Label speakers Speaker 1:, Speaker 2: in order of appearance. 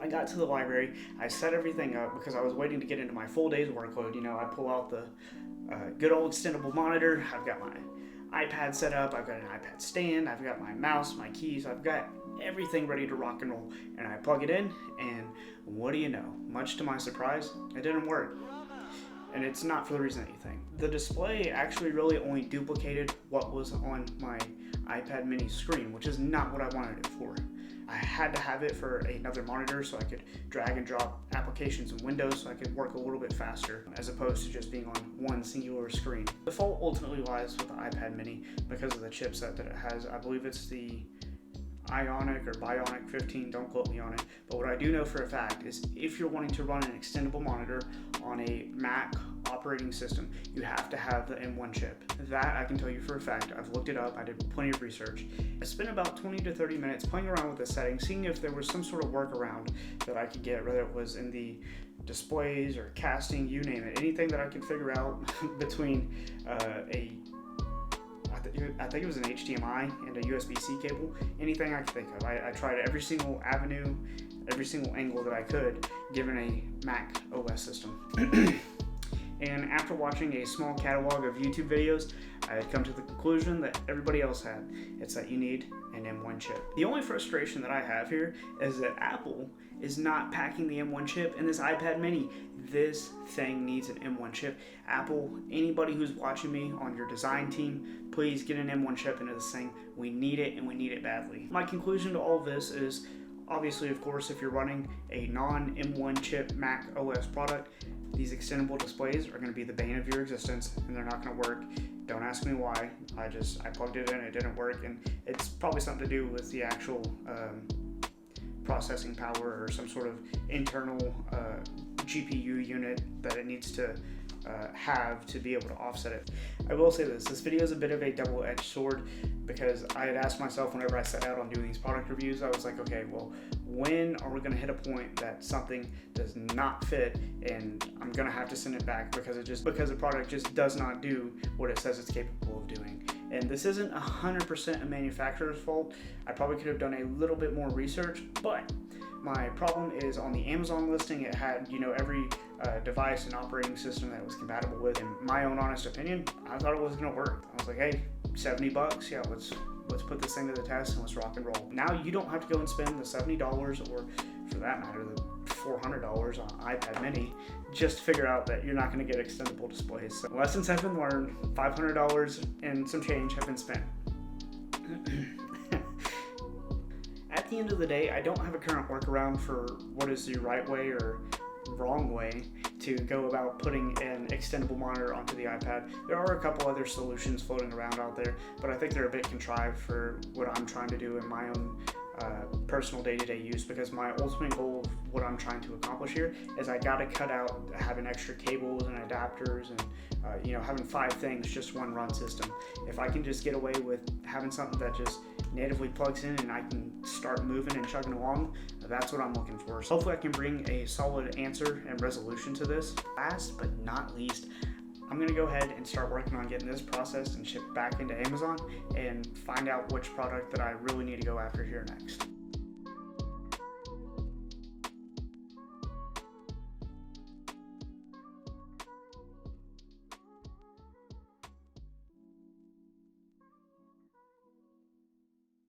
Speaker 1: I got to the library, I set everything up because I was waiting to get into my full day's workload. You know, I pull out the good old extendable monitor, I've got my iPad set up, I've got an iPad stand, I've got my mouse, my keys, I've got everything ready to rock and roll. And I plug it in, and what do you know? Much to my surprise, it didn't work. And it's not for the reason that you think. The display actually really only duplicated what was on my iPad mini screen, which is not what I wanted it for. I had to have it for another monitor so I could drag and drop applications and windows so I could work a little bit faster as opposed to just being on one singular screen. The fault ultimately lies with the iPad mini because of the chipset that it has. I believe it's the Ionic or Bionic 15, don't quote me on it, but what I do know for a fact is if you're wanting to run an extendable monitor on a Mac operating system, you have to have the M1 chip. That I can tell you for a fact. I've looked it up, I did plenty of research. I spent about 20 to 30 minutes playing around with the settings, seeing if there was some sort of workaround that I could get, whether it was in the displays or casting, you name it, anything that I could figure out between I think it was an HDMI and a USB-C cable, anything I could think of. I tried every single avenue, every single angle that I could, given a Mac OS system. And after watching a small catalog of YouTube videos, I had come to the conclusion that everybody else had. It's that you need an M1 chip. The only frustration that I have here is that Apple is not packing the M1 chip in this iPad mini. This thing needs an M1 chip. Apple, anybody who's watching me on your design team, please get an M1 chip into this thing. We need it, and we need it badly. My conclusion to all this is, obviously, of course, if you're running a non-M1 chip Mac OS product, these extendable displays are going to be the bane of your existence, and they're not going to work. Don't ask me why. I plugged it in, it didn't work, and it's probably something to do with the actual processing power or some sort of internal GPU unit that it needs to have to be able to offset it. I will say this video is a bit of a double-edged sword because I had asked myself whenever I set out on doing these product reviews, I was like, okay, well, when are we going to hit a point that something does not fit and I'm going to have to send it back because the product just does not do what it says it's capable of doing. And this isn't 100% a manufacturer's fault. I probably could have done a little bit more research, but my problem is on the Amazon listing, it had, you know, every device and operating system that it was compatible with. In my own honest opinion, I thought it was going to work. I was like, hey, $70, yeah, let's put this thing to the test and let's rock and roll. Now you don't have to go and spend the $70 or, for that matter, the $400 on iPad mini just to figure out that you're not going to get extendable displays. So lessons have been learned, $500 and some change have been spent. At the end of the day, I don't have a current workaround for what is the right way or wrong way to go about putting an extendable monitor onto the iPad. There are a couple other solutions floating around out there, but I think they're a bit contrived for what I'm trying to do in my own personal day-to-day use, because my ultimate goal of what I'm trying to accomplish here is I gotta cut out having extra cables and adapters and having 5 things, just one run system. If I can just get away with having something that just natively plugs in and I can start moving and chugging along, that's what I'm looking for. So hopefully I can bring a solid answer and resolution to this. Last but not least, I'm going to go ahead and start working on getting this processed and shipped back into Amazon and find out which product that I really need to go after here next.